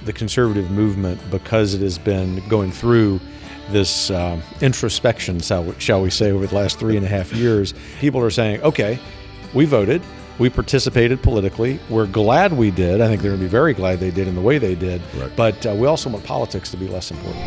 the conservative movement, because it has been going through this introspection, shall we say, over the last 3.5 years, people are saying, okay, we voted, we participated politically, we're glad we did. I think they're going to be very glad they did in the way they did, right. But we also want politics to be less important.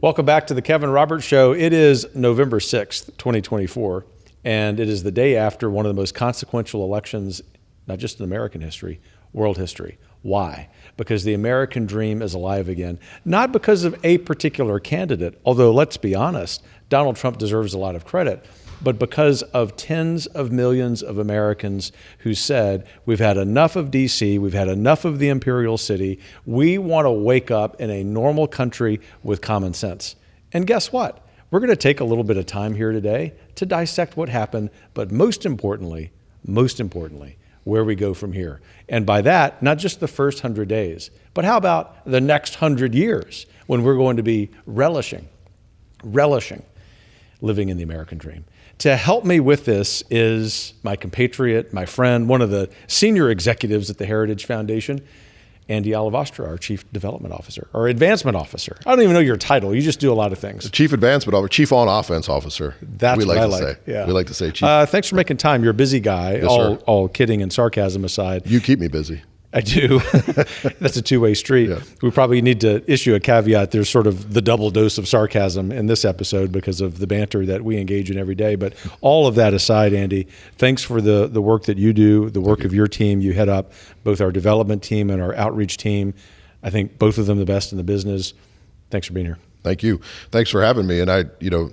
Welcome back to the Kevin Roberts Show. It is November 6th, 2024, and it is the day after one of the most consequential elections, not just in American history, world history. Why? Because the American dream is alive again. Not because of a particular candidate, although let's be honest, Donald Trump deserves a lot of credit, but because of tens of millions of Americans who said, we've had enough of DC, we've had enough of the imperial city, we want to wake up in a normal country with common sense. And guess what? We're going to take a little bit of time here today to dissect what happened, but most importantly, where we go from here. And by that, not just the first 100 days, but how about the next 100 years when we're going to be relishing living in the American dream. To help me with this is my compatriot, my friend, one of the senior executives at the Heritage Foundation, Andy Olivastro, our Chief Development Officer, or Advancement Officer. I don't even know your title. You just do a lot of things. Chief Advancement Officer, Chief On Offense Officer. That's what I like. Yeah. We like to say Chief. Thanks for making time. You're a busy guy, yes, all kidding and sarcasm aside. You keep me busy. I do. That's a two-way street. Yeah. We probably need to issue a caveat. There's sort of the double dose of sarcasm in this episode because of the banter that we engage in every day. But all of that aside, Andy, thanks for the work that you do, the work of your team. You head up both our development team and our outreach team. I think both of them the best in the business. Thanks for being here. Thank you. Thanks for having me. And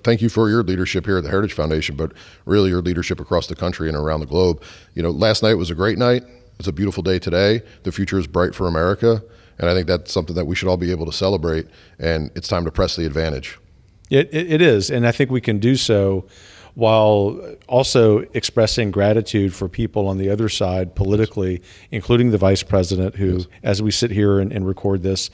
thank you for your leadership here at the Heritage Foundation, but really your leadership across the country and around the globe. Last night was a great night. It's a beautiful day today. The future is bright for America. And I think that's something that we should all be able to celebrate. And it's time to press the advantage. It is. And I think we can do so while also expressing gratitude for people on the other side politically, including the vice president who, yes, as we sit here and record this,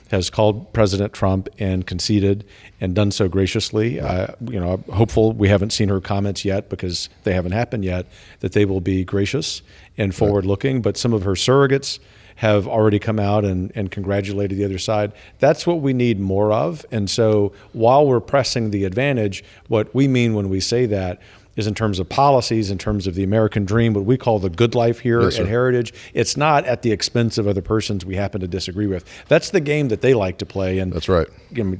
has called President Trump and conceded and done so graciously. I'm hopeful, we haven't seen her comments yet because they haven't happened yet, that they will be gracious and forward-looking, but some of her surrogates have already come out and congratulated the other side. That's what we need more of. And so while we're pressing the advantage, what we mean when we say that is in terms of policies, in terms of the American dream, what we call the good life here, yes, at Heritage. It's not at the expense of other persons we happen to disagree with. That's the game that they like to play. And that's right.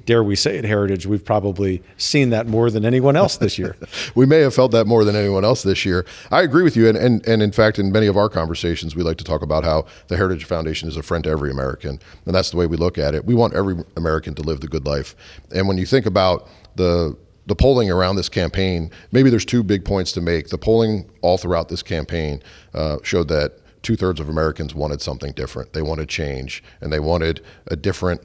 Dare we say at Heritage, we've probably seen that more than anyone else this year. We may have felt that more than anyone else this year. I agree with you. And in fact, in many of our conversations, we like to talk about how the Heritage Foundation is a friend to every American. And that's the way we look at it. We want every American to live the good life. And when you think about the polling around this campaign, maybe there's two big points to make. The polling all throughout this campaign showed that 2/3 of Americans wanted something different. They wanted change, and they wanted a different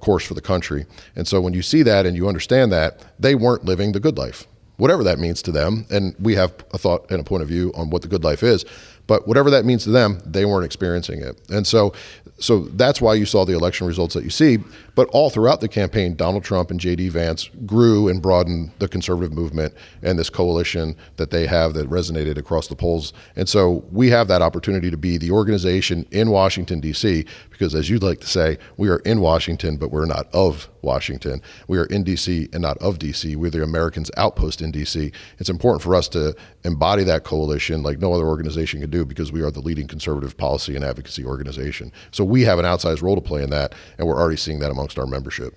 course for the country. And so when you see that and you understand that, they weren't living the good life, whatever that means to them. And we have a thought and a point of view on what the good life is. But whatever that means to them, they weren't experiencing it. And so that's why you saw the election results that you see. But all throughout the campaign, Donald Trump and J.D. Vance grew and broadened the conservative movement and this coalition that they have that resonated across the polls. And so we have that opportunity to be the organization in Washington, D.C., because as you'd like to say, we are in Washington, but we're not of Washington. We are in D.C. and not of D.C. We're the Americans' outpost in D.C. It's important for us to embody that coalition like no other organization can do because we are the leading conservative policy and advocacy organization. So we have an outsized role to play in that, and we're already seeing that amongst our membership.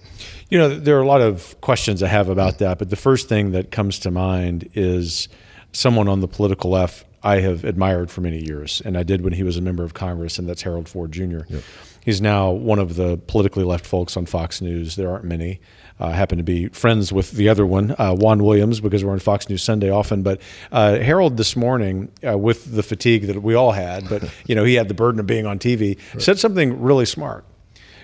There are a lot of questions I have about that, but the first thing that comes to mind is someone on the political left I have admired for many years, and I did when he was a member of Congress, and that's Harold Ford Jr. Yep. He's now one of the politically left folks on Fox News. There aren't many. I happen to be friends with the other one, Juan Williams, because we're on Fox News Sunday often. But Harold this morning, with the fatigue that we all had, but he had the burden of being on TV, right, said something really smart,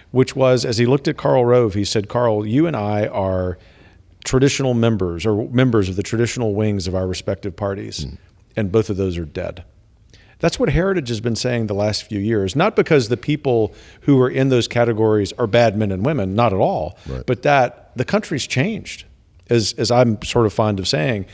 which was, as he looked at Karl Rove, he said, "Karl, you and I are traditional members or members of the traditional wings of our respective parties, and both of those are dead." That's what Heritage has been saying the last few years, not because the people who are in those categories are bad men and women, not at all, right, but that the country's changed, as I'm sort of fond of saying.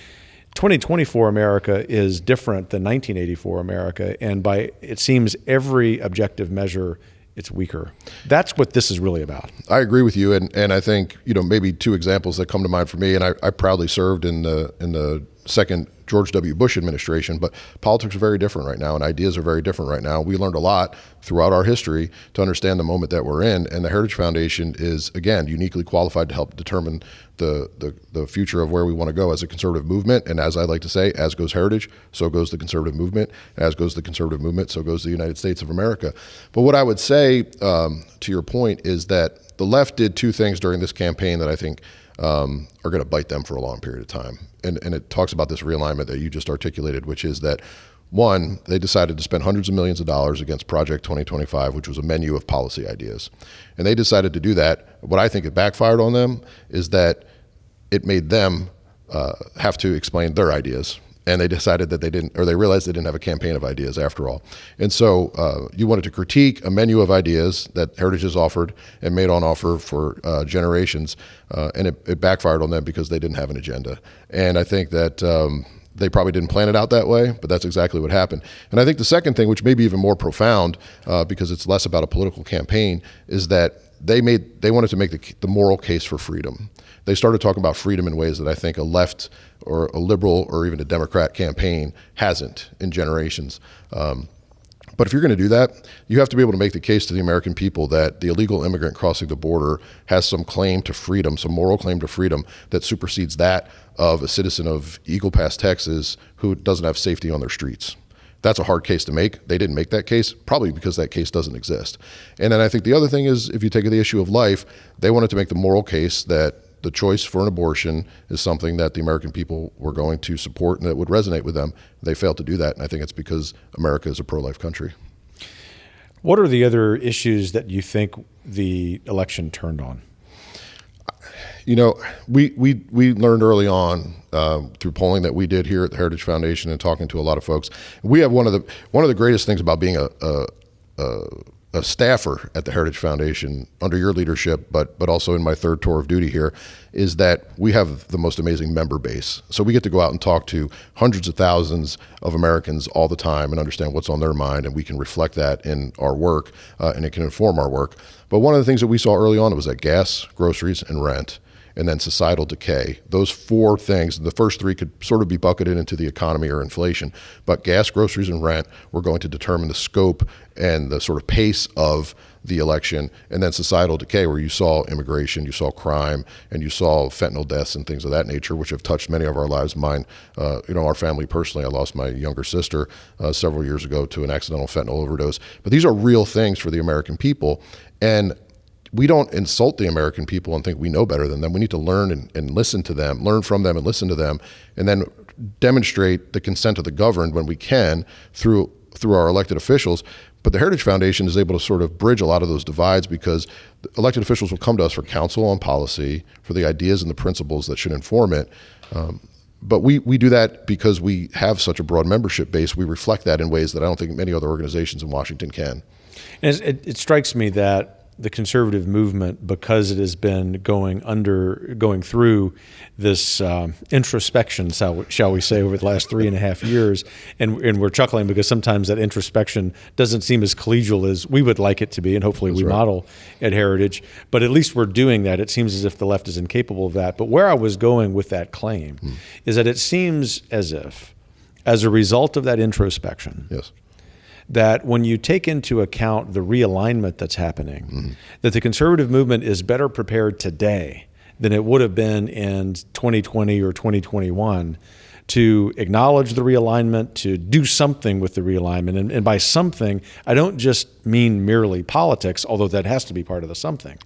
2024 America is different than 1984 America, and by it seems every objective measure, it's weaker. That's what this is really about. I agree with you, and I think maybe two examples that come to mind for me. And I proudly served in the second George W. Bush administration, but politics are very different right now, and ideas are very different right now. We learned a lot throughout our history to understand the moment that we're in, and the Heritage Foundation is, again, uniquely qualified to help determine the future of where we want to go as a conservative movement. And as I like to say, as goes Heritage, so goes the conservative movement. As goes the conservative movement, so goes the United States of America. But what I would say, to your point, is that the left did two things during this campaign that I think are going to bite them for a long period of time. And it talks about this realignment that you just articulated, which is that, one, they decided to spend hundreds of millions of dollars against Project 2025, which was a menu of policy ideas. And they decided to do that. What I think it backfired on them is that it made them have to explain their ideas. And they decided that they realized they didn't have a campaign of ideas after all. And so you wanted to critique a menu of ideas that Heritage has offered and made on offer for generations, and it backfired on them because they didn't have an agenda. And I think that they probably didn't plan it out that way, but that's exactly what happened. And I think the second thing, which may be even more profound, because it's less about a political campaign, is that they wanted to make the moral case for freedom. They started talking about freedom in ways that I think a left or a liberal or even a Democrat campaign hasn't in generations. But if you're going to do that, you have to be able to make the case to the American people that the illegal immigrant crossing the border has some claim to freedom, some moral claim to freedom that supersedes that of a citizen of Eagle Pass, Texas, who doesn't have safety on their streets. That's a hard case to make. They didn't make that case, probably because that case doesn't exist. And then I think the other thing is, if you take the issue of life, they wanted to make the moral case that the choice for an abortion is something that the American people were going to support and that would resonate with them. They failed to do that, and I think it's because America is a pro-life country. What are the other issues that you think the election turned on? We learned early on through polling that we did here at the Heritage Foundation and talking to a lot of folks. We have one of the greatest things about being a staffer at the Heritage Foundation under your leadership, but also in my third tour of duty here, is that we have the most amazing member base. So we get to go out and talk to hundreds of thousands of Americans all the time and understand what's on their mind, and we can reflect that in our work, and it can inform our work. But one of the things that we saw early on was that gas, groceries, and rent, and then societal decay. Those four things, the first three could sort of be bucketed into the economy or inflation, but gas, groceries, and rent were going to determine the scope and the sort of pace of the election. And then societal decay, where you saw immigration, you saw crime, and you saw fentanyl deaths and things of that nature, which have touched many of our lives. Mine, our family personally, I lost my younger sister several years ago to an accidental fentanyl overdose. But these are real things for the American people. And we don't insult the American people and think we know better than them. We need to learn and listen to them, learn from them and listen to them, and then demonstrate the consent of the governed when we can through our elected officials. But the Heritage Foundation is able to sort of bridge a lot of those divides, because elected officials will come to us for counsel on policy, for the ideas and the principles that should inform it. But we do that because we have such a broad membership base. We reflect that in ways that I don't think many other organizations in Washington can. And it strikes me that the conservative movement, because it has been going through this introspection, shall we say, over the last 3.5 years, and we're chuckling because sometimes that introspection doesn't seem as collegial as we would like it to be, and hopefully we model at Heritage. But at least we're doing that. It seems as if the left is incapable of that. But where I was going with that claim is that it seems as if, as a result of that introspection, yes, that when you take into account the realignment that's happening, that the conservative movement is better prepared today than it would have been in 2020 or 2021 to acknowledge the realignment, to do something with the realignment. And by something, I don't just mean merely politics, although that has to be part of the something,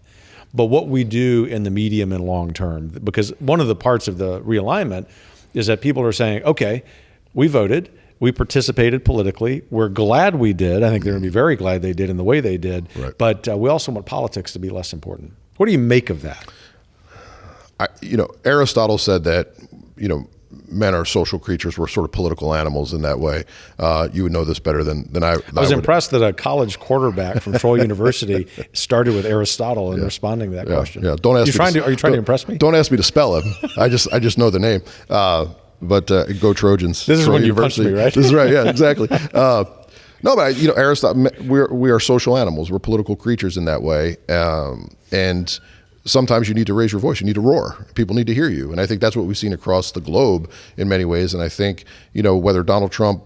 but what we do in the medium and long term. Because one of the parts of the realignment is that people are saying, okay, we voted, we participated politically. We're glad we did. I think they're going to be very glad they did in the way they did. Right. But we also want politics to be less important. What do you make of that? Aristotle said that, men are social creatures. We're sort of political animals in that way. You would know this better than I. I was impressed that a college quarterback from Troy University started with Aristotle in responding to that question. Yeah. Don't ask me. Are you trying to impress me? Don't ask me to spell him. I just know the name. but go Trojans. This is Troy when you punched me, right? This is right. Yeah, exactly. No, but Aristotle, we are social animals. We're political creatures in that way, and sometimes you need to raise your voice. You need to roar. People need to hear you, and I think that's what we've seen across the globe in many ways. And I think whether Donald Trump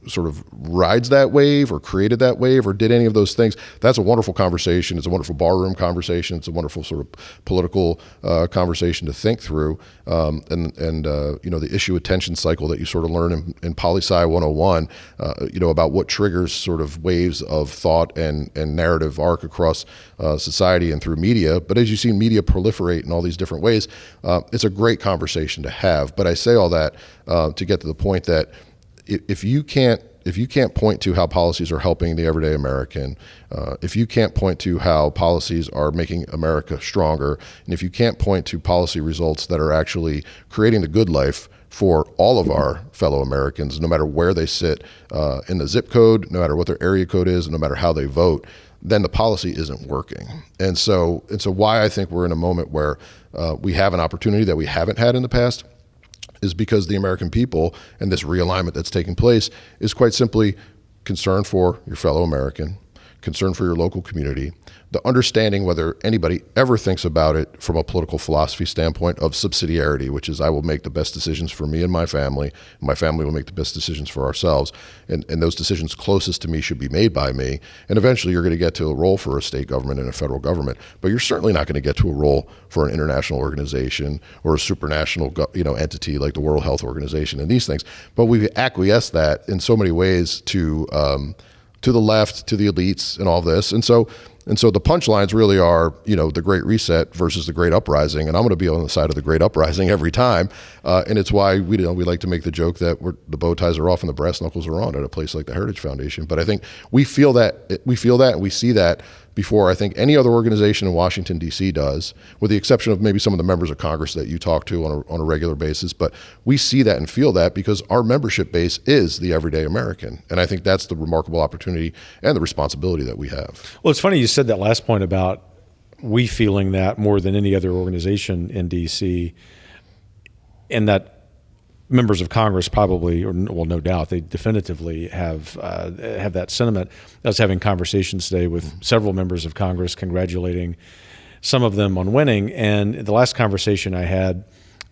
sort of rides that wave or created that wave or did any of those things, that's a wonderful conversation. It's a wonderful barroom conversation. It's a wonderful sort of political conversation to think through. The issue attention cycle that you sort of learn in Poli-Sci 101, about what triggers sort of waves of thought and narrative arc across society and through media. But as you see media proliferate in all these different ways, it's a great conversation to have. But I say all that to get to the point that if you can't point to how policies are helping the everyday American, if you can't point to how policies are making America stronger, and if you can't point to policy results that are actually creating the good life for all of our fellow Americans, no matter where they sit in the zip code, no matter what their area code is, no matter how they vote, then the policy isn't working. And so why I think we're in a moment where we have an opportunity that we haven't had in the past is because the American people and this realignment that's taking place is quite simply concern for your fellow American, concern for your local community, the understanding whether anybody ever thinks about it from a political philosophy standpoint of subsidiarity, which is I will make the best decisions for me and my family will make the best decisions for ourselves, and those decisions closest to me should be made by me, and eventually you're going to get to a role for a state government and a federal government, but you're certainly not going to get to a role for an international organization or a supranational entity like the World Health Organization and these things. But we've acquiesced that in so many ways to the left, to the elites and all this. And so the punchlines really are, the Great Reset versus the Great Uprising. And I'm going to be on the side of the Great Uprising every time. And it's why we like to make the joke that the bow ties are off and the brass knuckles are on at a place like the Heritage Foundation. But I think we feel that and we see that before I think any other organization in Washington, D.C. does, with the exception of maybe some of the members of Congress that you talk to on a regular basis. But we see that and feel that because our membership base is the everyday American. And I think that's the remarkable opportunity and the responsibility that we have. Well, it's funny you said that last point about we feeling that more than any other organization in D.C. and that members of Congress probably, no doubt, they definitively have that sentiment. I was having conversations today with several members of Congress, congratulating some of them on winning. And the last conversation I had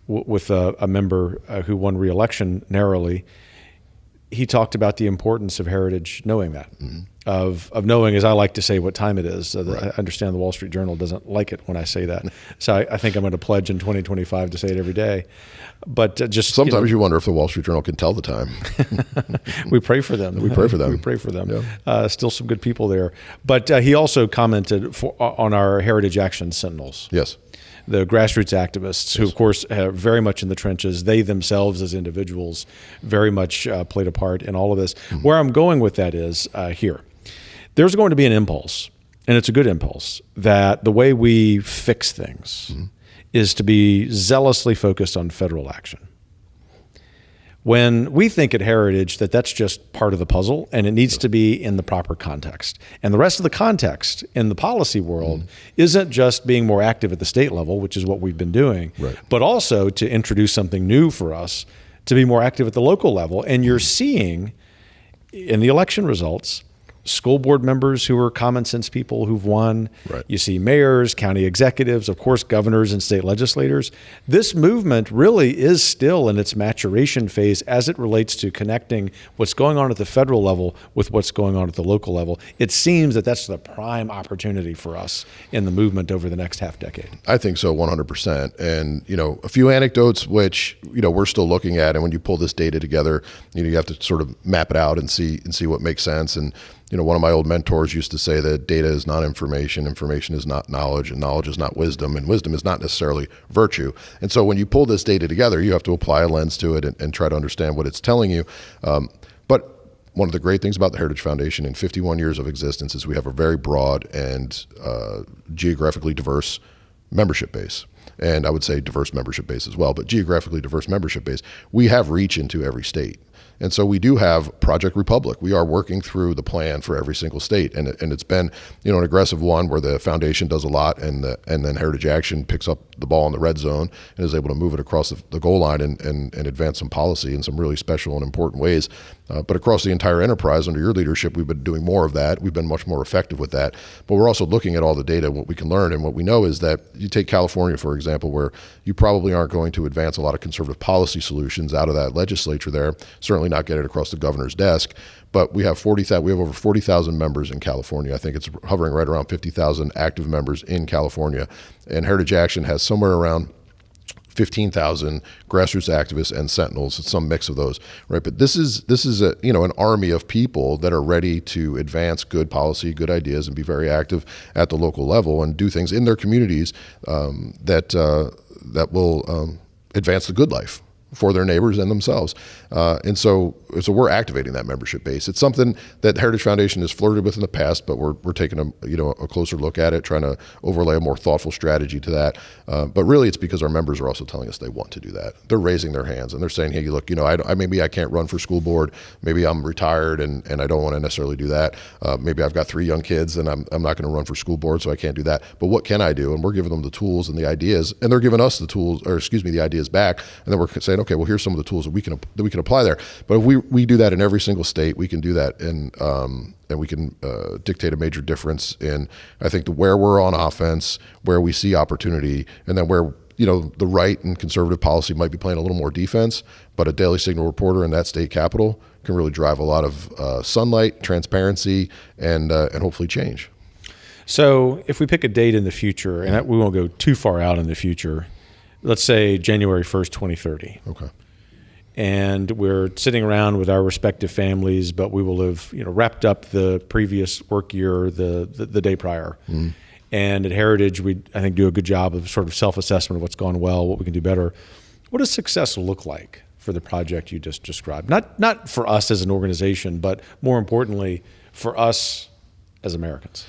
with a member who won re-election narrowly, he talked about the importance of Heritage knowing that, of knowing, as I like to say, what time it is. Right. I understand the Wall Street Journal doesn't like it when I say that. So I think I'm going to pledge in 2025 to say it every day. But just sometimes you wonder if the Wall Street Journal can tell the time. We pray for them. We pray for them. We pray for them. Yeah. Still some good people there. But he also commented on our Heritage Action Sentinels. Yes. The grassroots activists who, of course, are very much in the trenches. They themselves as individuals very much played a part in all of this. Mm-hmm. Where I'm going with that is here. There's going to be an impulse, and it's a good impulse, that the way we fix things is to be zealously focused on federal action. When we think at Heritage that that's just part of the puzzle and it needs to be in the proper context. And the rest of the context in the policy world isn't just being more active at the state level, which is what we've been doing, but also to introduce something new for us to be more active at the local level. And you're seeing in the election results, school board members who are common sense people who've won. Right. You see mayors, county executives, of course, governors and state legislators. This movement really is still in its maturation phase as it relates to connecting what's going on at the federal level with what's going on at the local level. It seems that that's the prime opportunity for us in the movement over the next half decade. I think so, 100%. And, a few anecdotes which, we're still looking at. And when you pull this data together, you have to sort of map it out and see what makes sense. And, one of my old mentors used to say that data is not information, information is not knowledge, and knowledge is not wisdom, and wisdom is not necessarily virtue. And so when you pull this data together, you have to apply a lens to it and try to understand what it's telling you. But one of the great things about the Heritage Foundation in 51 years of existence is we have a very broad and geographically diverse membership base. And I would say diverse membership base as well, but geographically diverse membership base. We have reach into every state. And so we do have Project Republic. We are working through the plan for every single state, and it's been, an aggressive one where the foundation does a lot, and then Heritage Action picks up the ball in the red zone and is able to move it across the goal line and advance some policy in some really special and important ways. But across the entire enterprise under your leadership, we've been doing more of that. We've been much more effective with that. But we're also looking at all the data, what we can learn. And what we know is that you take California, for example, where you probably aren't going to advance a lot of conservative policy solutions out of that legislature there, certainly not get it across the governor's desk. But we have we have over 40,000 members in California. I think it's hovering right around 50,000 active members in California. And Heritage Action has somewhere around 15,000 grassroots activists and sentinels. It's some mix of those, right? But this is a, an army of people that are ready to advance good policy, good ideas, and be very active at the local level and do things in their communities that will advance the good life for their neighbors and themselves. And so we're activating that membership base. It's something that Heritage Foundation has flirted with in the past, but we're taking a closer look at it, trying to overlay a more thoughtful strategy to that. But really it's because our members are also telling us they want to do that. They're raising their hands and they're saying, hey, look, maybe I can't run for school board. Maybe I'm retired and I don't want to necessarily do that. Maybe I've got 3 young kids and I'm not going to run for school board, so I can't do that. But what can I do? And we're giving them the tools and the ideas, and they're giving us the ideas back. And then we're saying, okay, well, here's some of the tools that we can apply there. But if we do that in every single state, we can do that, and we can dictate a major difference in, I think, where we're on offense, where we see opportunity, and then where the right and conservative policy might be playing a little more defense. But a Daily Signal reporter in that state capital can really drive a lot of sunlight, transparency, and hopefully change. So if we pick a date in the future, and we won't go too far out in the future, let's say January 1st, 2030. Okay. And we're sitting around with our respective families, but we will have wrapped up the previous work year the day prior. Mm-hmm. And at Heritage, we, I think, do a good job of sort of self-assessment of what's gone well, what we can do better. What does success look like for the project you just described? Not for us as an organization, but more importantly, for us as Americans.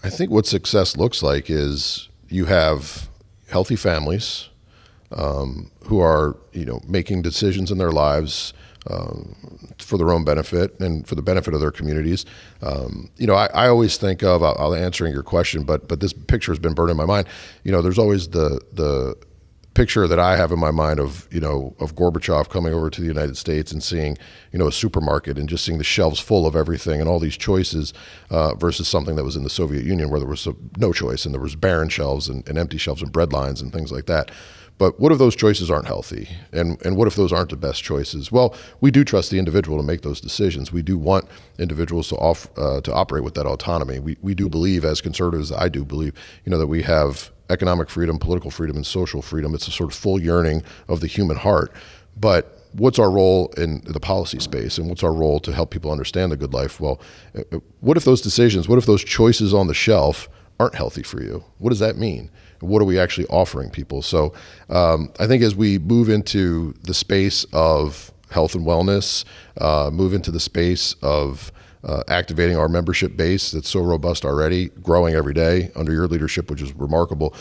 I think what success looks like is you have healthy families who are, making decisions in their lives for their own benefit and for the benefit of their communities. I always think of, I'll answering your question, but this picture has been burned in my mind. There's always the picture that I have in my mind of Gorbachev coming over to the United States and seeing, a supermarket and just seeing the shelves full of everything and all these choices versus something that was in the Soviet Union where there was no choice and there was barren shelves and empty shelves and bread lines and things like that. But what if those choices aren't healthy? And what if those aren't the best choices? Well, we do trust the individual to make those decisions. We do want individuals to operate with that autonomy. We do believe, as conservatives, I do believe, that we have economic freedom, political freedom, and social freedom. It's a sort of full yearning of the human heart. But what's our role in the policy space, and what's our role to help people understand the good life? Well, what if those decisions, what if those choices on the shelf aren't healthy for you? What does that mean? What are we actually offering people? So I think as we move into the space of health and wellness, move into the space of activating our membership base that's so robust already, growing every day under your leadership, which is remarkable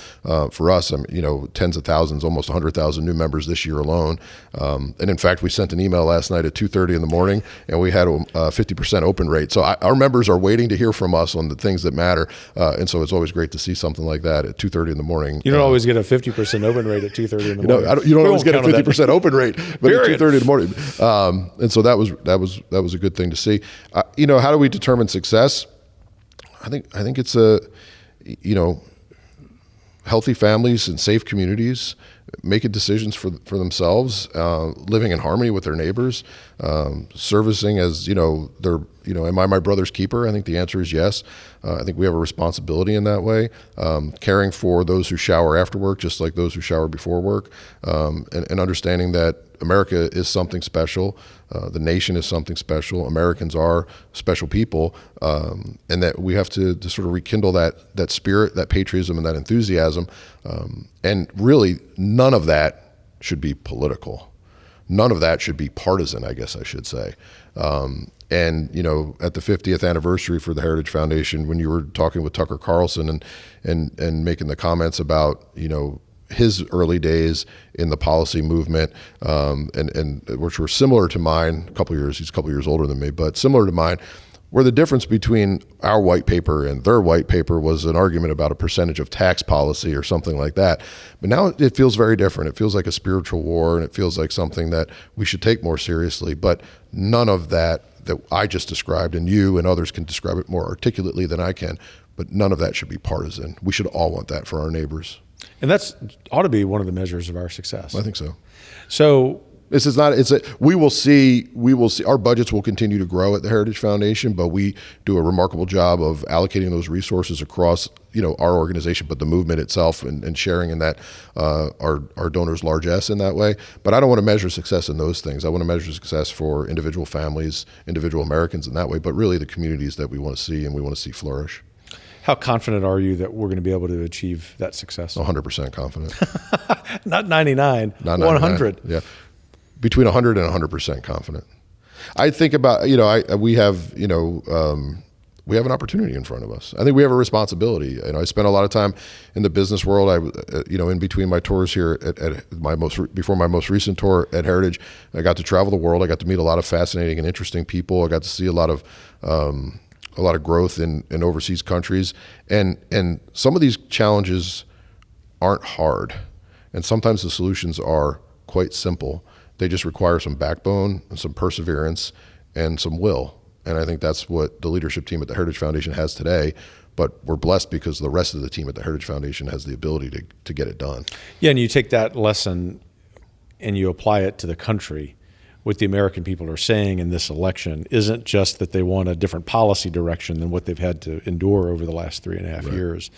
for us. Tens of thousands, almost 100,000 new members this year alone. And in fact, we sent an email last night at 2:30 in the morning, and we had a 50% open rate. So our members are waiting to hear from us on the things that matter. And so it's always great to see something like that at 2:30 in the morning. You don't always get a 50% open rate at 2:30 in the morning. You don't always get a 50% open rate, but at 2:30 in the morning. And so that was a good thing to see. How do we determine success? I think it's healthy families and safe communities making decisions for themselves, living in harmony with their neighbors, servicing as am I my brother's keeper? I think the answer is yes. I think we have a responsibility in that way, caring for those who shower after work, just like those who shower before work, and understanding that America is something special. The nation is something special. Americans are special people, and that we have to sort of rekindle that spirit, that patriotism, and that enthusiasm. And really, none of that should be political. None of that should be partisan, I guess I should say. And at the 50th anniversary for the Heritage Foundation, when you were talking with Tucker Carlson and making the comments about his early days in the policy movement, and which were similar to mine. He's a couple years older than me, but similar to mine, where the difference between our white paper and their white paper was an argument about a percentage of tax policy or something like that. But now it feels very different. It feels like a spiritual war, and it feels like something that we should take more seriously. But none of that I just described, and you and others can describe it more articulately than I can, but none of that should be partisan. We should all want that for our neighbors. And that's ought to be one of the measures of our success. I think so. So this is not, we will see, our budgets will continue to grow at the Heritage Foundation, but we do a remarkable job of allocating those resources across, our organization, but the movement itself, and sharing in that, our donors' largesse in that way. But I don't want to measure success in those things. I want to measure success for individual families, individual Americans in that way, but really the communities that we want to see and we want to see flourish. How confident are you that we're going to be able to achieve that success? 100% confident. Not 99, not 100. Yeah. Between 100 and 100% confident. I think about, we have an opportunity in front of us. I think we have a responsibility. I spent a lot of time in the business world. In between my tours here before my most recent tour at Heritage, I got to travel the world. I got to meet a lot of fascinating and interesting people. I got to see a lot of growth in overseas countries. And some of these challenges aren't hard. And sometimes the solutions are quite simple. They just require some backbone and some perseverance and some will. And I think that's what the leadership team at the Heritage Foundation has today. But we're blessed because the rest of the team at the Heritage Foundation has the ability to get it done. Yeah, and you take that lesson and you apply it to the country. What the American people are saying in this election isn't just that they want a different policy direction than what they've had to endure over the last 3.5 years,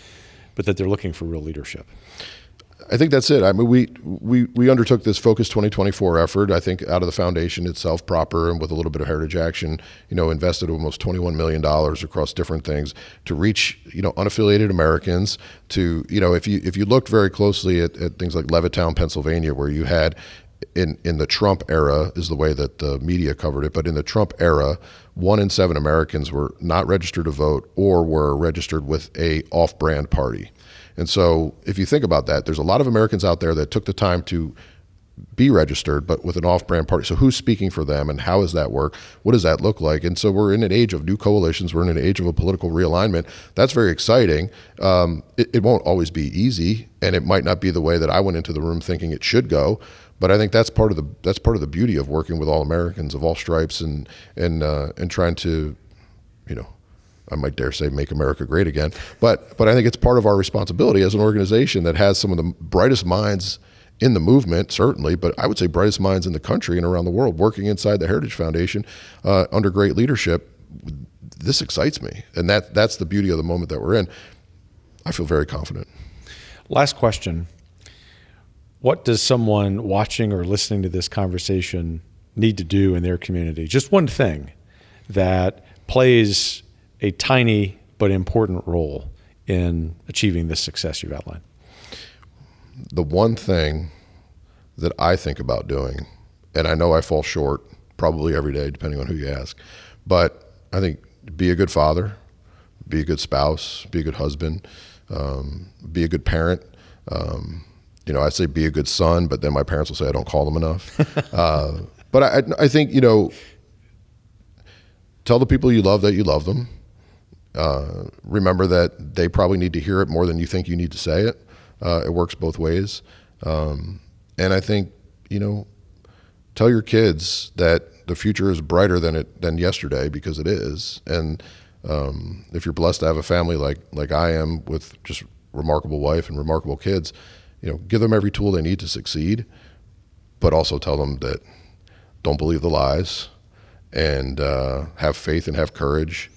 but that they're looking for real leadership. I think that's it. I mean, we undertook this Focus 2024 effort, I think, out of the foundation itself proper, and with a little bit of Heritage Action, invested almost $21 million across different things to reach, unaffiliated Americans. To, if you looked very closely at things like Levittown, Pennsylvania, where you had in the Trump era is the way that the media covered it, but in the Trump era, 1 in 7 Americans were not registered to vote or were registered with a off-brand party. And so if you think about that, there's a lot of Americans out there that took the time to be registered, but with an off-brand party. So who's speaking for them, and how does that work? What does that look like? And so we're in an age of new coalitions. We're in an age of a political realignment. That's very exciting. It won't always be easy, and it might not be the way that I went into the room thinking it should go. But I think that's part of the beauty of working with all Americans of all stripes, and trying to, I might dare say, make America great again. But I think it's part of our responsibility as an organization that has some of the brightest minds in the movement, certainly, but I would say brightest minds in the country and around the world working inside the Heritage Foundation under great leadership. This excites me, and that's the beauty of the moment that we're in. I feel very confident. Last question. What does someone watching or listening to this conversation need to do in their community? Just one thing that plays a tiny but important role in achieving this success you've outlined. The one thing that I think about doing, and I know I fall short probably every day depending on who you ask, but I think be a good father, be a good spouse, be a good husband, be a good parent. I say be a good son, but then my parents will say I don't call them enough. But I think, tell the people you love that you love them. Remember that they probably need to hear it more than you think you need to say it. It works both ways. And I think, tell your kids that the future is brighter than yesterday, because it is. And if you're blessed to have a family like I am, with just remarkable wife and remarkable kids, give them every tool they need to succeed, but also tell them that don't believe the lies, and have faith and have courage.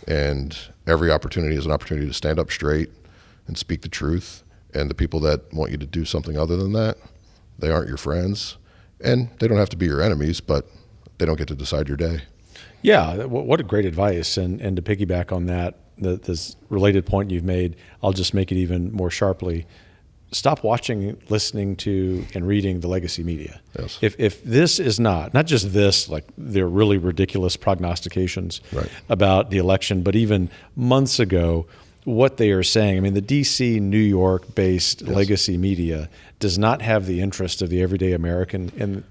And every opportunity is an opportunity to stand up straight and speak the truth. And the people that want you to do something other than that, they aren't your friends, and they don't have to be your enemies, but they don't get to decide your day. Yeah, what a great advice. And to piggyback on that, this related point you've made, I'll just make it even more sharply. Stop watching, listening to, and reading the legacy media. Yes. If this is not just this, like they're really ridiculous prognostications about the election, but even months ago, what they are saying. I mean, the DC, New York-based legacy media does not have the interest of the everyday American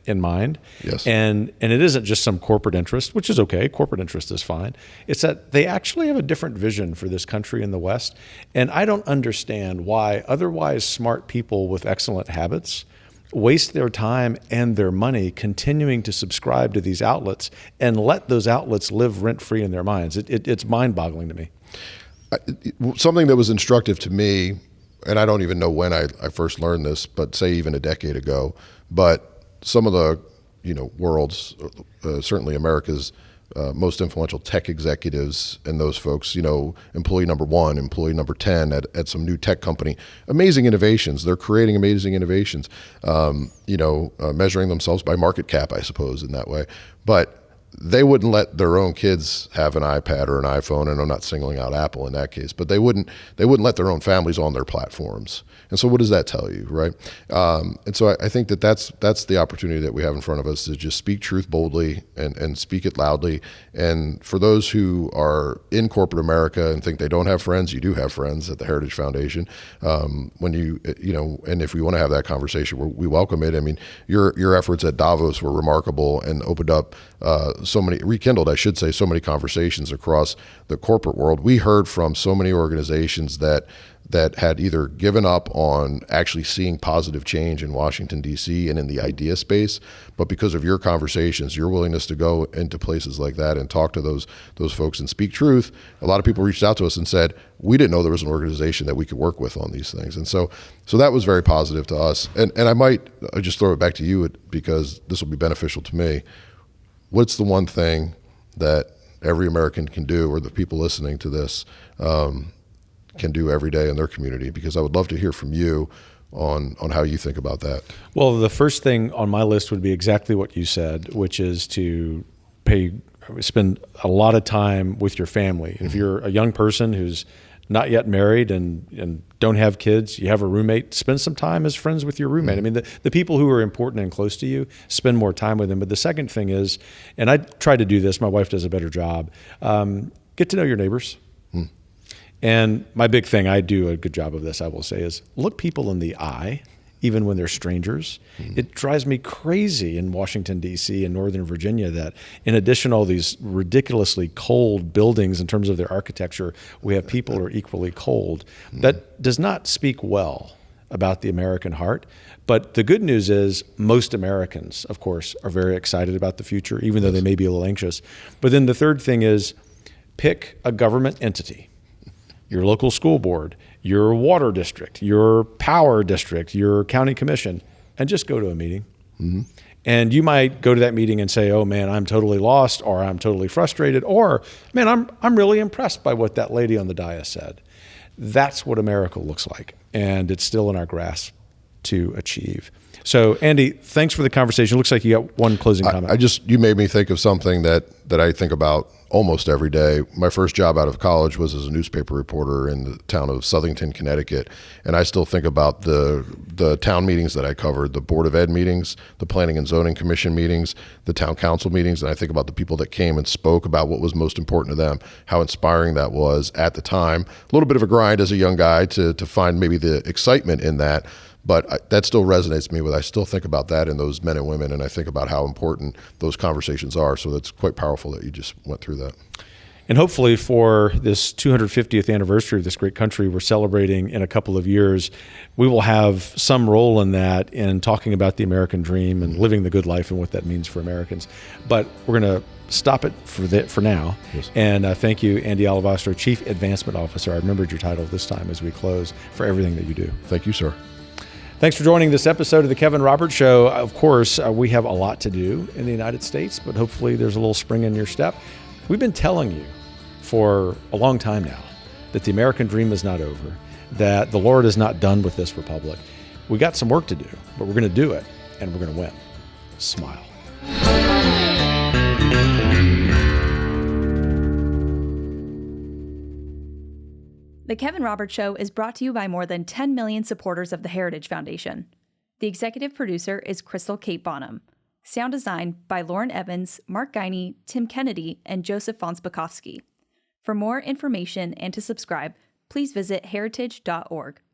in mind. Yes. And it isn't just some corporate interest, which is okay. Corporate interest is fine. It's that they actually have a different vision for this country in the West. And I don't understand why otherwise smart people with excellent habits waste their time and their money continuing to subscribe to these outlets and let those outlets live rent-free in their minds. It's mind-boggling to me. Something that was instructive to me, and I don't even know when I first learned this, but say even a decade ago, but some of the world's, certainly America's most influential tech executives and those folks, employee number 1, employee number 10 at some new tech company, amazing innovations. They're creating amazing innovations, measuring themselves by market cap, I suppose, in that way. But they wouldn't let their own kids have an iPad or an iPhone, and I'm not singling out Apple in that case, but they wouldn't let their own families on their platforms. And so what does that tell you, right? And so I think that's the opportunity that we have in front of us, to just speak truth boldly and speak it loudly. And for those who are in corporate America and think they don't have friends, you do have friends at the Heritage Foundation. When and if we want to have that conversation, we welcome it. I mean, your efforts at Davos were remarkable and opened up rekindled so many conversations across the corporate world. We heard from so many organizations that had either given up on actually seeing positive change in Washington, D.C. and in the idea space, but because of your conversations, your willingness to go into places like that and talk to those folks and speak truth, a lot of people reached out to us and said, we didn't know there was an organization that we could work with on these things. And so that was very positive to us. And I might just throw it back to you, because this will be beneficial to me. What's the one thing that every American can do, or the people listening to this can do every day in their community? Because I would love to hear from you on how you think about that. Well, the first thing on my list would be exactly what you said, which is to spend a lot of time with your family. And if you're a young person who's not yet married and don't have kids, you have a roommate, spend some time as friends with your roommate. I mean, the people who are important and close to you, spend more time with them. But the second thing is, and I try to do this, my wife does a better job, get to know your neighbors. And my big thing, I do a good job of this, I will say, is look people in the eye, even when they're strangers. It drives me crazy in Washington, D.C. and Northern Virginia that in addition to all these ridiculously cold buildings in terms of their architecture, we have people who are equally cold. That does not speak well about the American heart. But the good news is most Americans, of course, are very excited about the future, even though they may be a little anxious. But then the third thing is pick a government entity. Your local school board, your water district, your power district, your county commission, and just go to a meeting. And you might go to that meeting and say, oh man, I'm totally lost, or I'm totally frustrated, or man, I'm really impressed by what that lady on the dais said. That's what America looks like, and it's still in our grasp to achieve. So Andy, thanks for the conversation. It looks like you got one closing comment. You made me think of something that I think about almost every day. My first job out of college was as a newspaper reporter in the town of Southington, Connecticut. And I still think about the town meetings that I covered, the Board of Ed meetings, the Planning and Zoning Commission meetings, the town council meetings. And I think about the people that came and spoke about what was most important to them, how inspiring that was at the time. A little bit of a grind as a young guy to find maybe the excitement in that. But that still resonates me with. I still think about that in those men and women, and I think about how important those conversations are. So that's quite powerful that you just went through that. And hopefully for this 250th anniversary of this great country we're celebrating in a couple of years, we will have some role in that, in talking about the American dream and living the good life and what that means for Americans. But we're going to stop it for now. Yes. And thank you, Andy Olivastro, Chief Advancement Officer. I remembered your title this time as we close, for everything that you do. Thank you, sir. Thanks for joining this episode of The Kevin Roberts Show. Of course, we have a lot to do in the United States, but hopefully there's a little spring in your step. We've been telling you for a long time now that the American dream is not over, that the Lord is not done with this republic. We got some work to do, but we're going to do it, and we're going to win. Smile. The Kevin Roberts Show is brought to you by more than 10 million supporters of the Heritage Foundation. The executive producer is Crystal Kate Bonham. Sound design by Lauren Evans, Mark Guiney, Tim Kennedy, and Joseph Fonspakowski. For more information and to subscribe, please visit heritage.org.